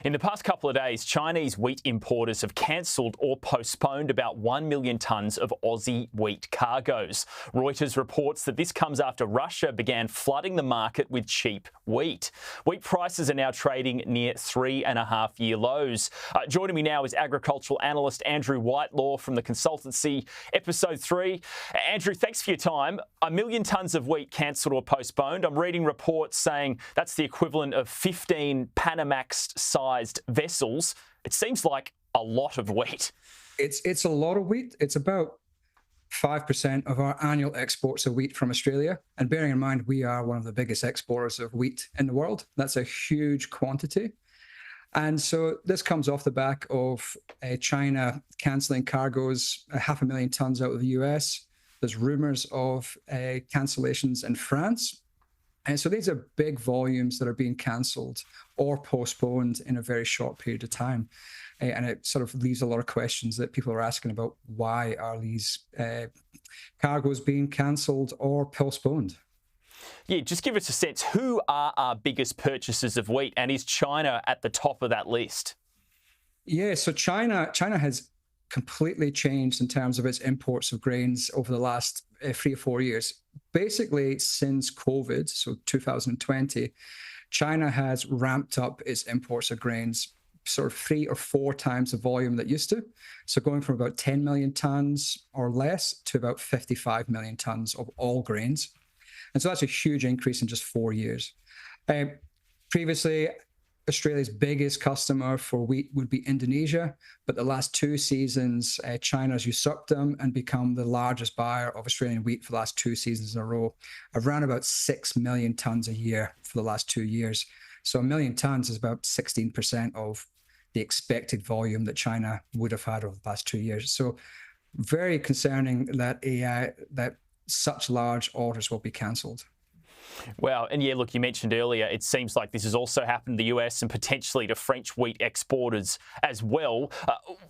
In the past couple of days, Chinese wheat importers have cancelled or postponed about 1 million tonnes of Aussie wheat cargoes. Reuters reports that this comes after Russia began flooding the market with cheap wheat. Wheat prices are now trading near 3.5-year lows. Joining me now is agricultural analyst Andrew Whitelaw from the consultancy Episode 3. Andrew, thanks for your time. 1 million tonnes of wheat cancelled or postponed. I'm reading reports saying that's the equivalent of 15 Panamax-sized vessels. It seems like a lot of wheat. It's a lot of wheat. It's about 5% of our annual exports of wheat from Australia. And bearing in mind, we are one of the biggest exporters of wheat in the world. That's a huge quantity. And so this comes off the back of China cancelling cargoes, 500,000 tonnes out of the US. There's rumours of cancellations in France. And so these are big volumes that are being cancelled or postponed in a very short period of time. And it sort of leaves a lot of questions that people are asking about why are these cargoes being cancelled or postponed? Yeah, just give us a sense. Who are our biggest purchasers of wheat, and is China at the top of that list? Yeah, so China has completely changed in terms of its imports of grains over the last 3 or 4 years. Basically, since COVID, so 2020, China has ramped up its imports of grains sort of 3 or 4 times the volume that used to. So going from about 10 million tonnes or less to about 55 million tonnes of all grains. And so that's a huge increase in just 4 years. Previously, Australia's biggest customer for wheat would be Indonesia, but the last 2 seasons, China has usurped them and become the largest buyer of Australian wheat for the last 2 seasons in a row, around about 6 million tonnes a year for the last 2 years. So 1 million tonnes is about 16% of the expected volume that China would have had over the past 2 years. So very concerning that that such large orders will be cancelled. Well, and yeah, look, you mentioned earlier, it seems like this has also happened to the US and potentially to French wheat exporters as well.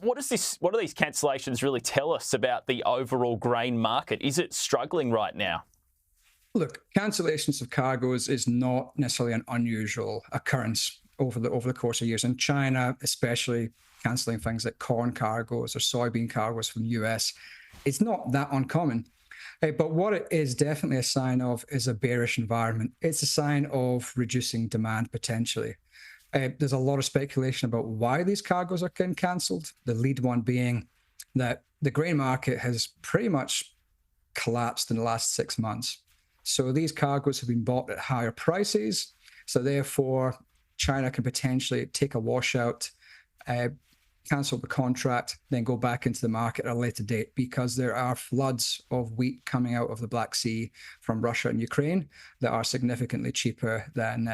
What do these cancellations really tell us about the overall grain market? Is it struggling right now? Look, cancellations of cargoes is not necessarily an unusual occurrence over the course of years. In China, especially cancelling things like corn cargoes or soybean cargoes from the US, it's not that uncommon. But what it is definitely a sign of is a bearish environment. It's a sign of reducing demand potentially. There's a lot of speculation about why these cargoes are getting cancelled. The lead one being that the grain market has pretty much collapsed in the last 6 months. So these cargoes have been bought at higher prices. So therefore, China can potentially take a washout, cancel the contract, then go back into the market at a later date because there are floods of wheat coming out of the Black Sea from Russia and Ukraine that are significantly cheaper than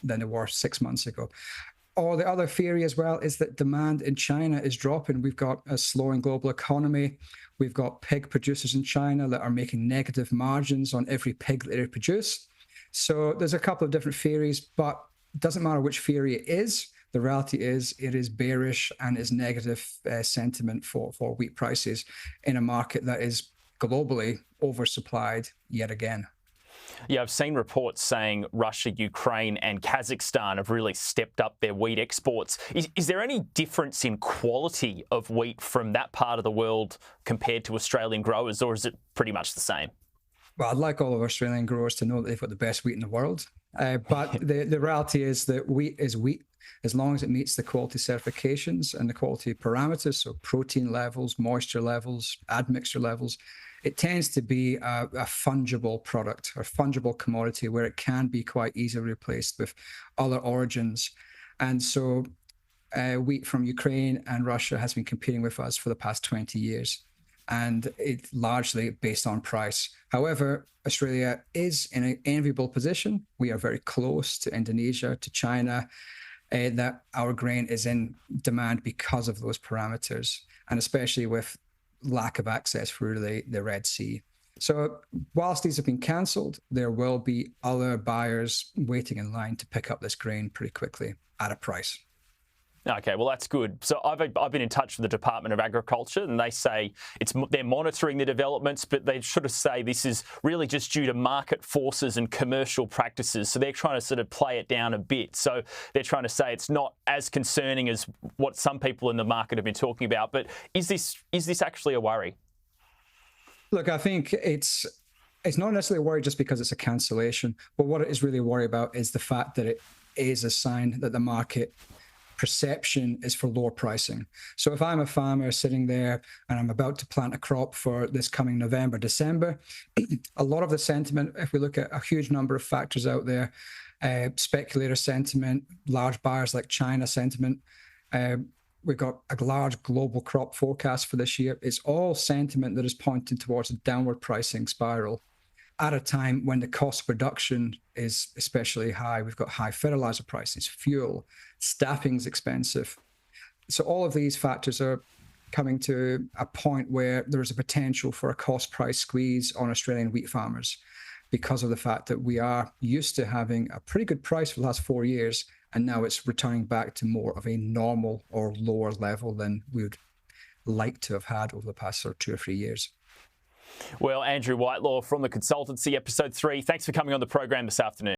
they were 6 months ago. Or the other theory as well is that demand in China is dropping. We've got a slowing global economy. We've got pig producers in China that are making negative margins on every pig that they produce. So there's a couple of different theories, but it doesn't matter which theory it is. The reality is it is bearish and is negative sentiment for wheat prices in a market that is globally oversupplied yet again. Yeah, I've seen reports saying Russia, Ukraine and Kazakhstan have really stepped up their wheat exports. Is there any difference in quality of wheat from that part of the world compared to Australian growers, or is it pretty much the same? Well, I'd like all of Australian growers to know that they've got the best wheat in the world. But the reality is that wheat is wheat as long as it meets the quality certifications and the quality parameters, so protein levels, moisture levels, admixture levels. It tends to be a fungible product or fungible commodity where it can be quite easily replaced with other origins. And so wheat from Ukraine and Russia has been competing with us for the past 20 years. And it's largely based on price. However, Australia is in an enviable position. We are very close to Indonesia, to China, that our grain is in demand because of those parameters, and especially with lack of access through the Red Sea. So whilst these have been cancelled, there will be other buyers waiting in line to pick up this grain pretty quickly at a price. Okay, well, that's good. So I've been in touch with the Department of Agriculture, and they say they're monitoring the developments, but they sort of say this is really just due to market forces and commercial practices. So they're trying to sort of play it down a bit. So they're trying to say it's not as concerning as what some people in the market have been talking about. But is this actually a worry? Look, I think it's not necessarily a worry just because it's a cancellation, but what it is really a worry about is the fact that it is a sign that the market perception is for lower pricing. So if I'm a farmer sitting there and I'm about to plant a crop for this coming November, December, a lot of the sentiment, if we look at a huge number of factors out there, speculator sentiment, large buyers like China sentiment, we've got a large global crop forecast for this year. It's all sentiment that is pointing towards a downward pricing spiral at a time when the cost of production is especially high. We've got high fertilizer prices, fuel, staffing's expensive. So all of these factors are coming to a point where there's a potential for a cost price squeeze on Australian wheat farmers because of the fact that we are used to having a pretty good price for the last 4 years, and now it's returning back to more of a normal or lower level than we would like to have had over the past sort of 2 or 3 years. Well, Andrew Whitelaw from the Consultancy, Episode 3, thanks for coming on the program this afternoon.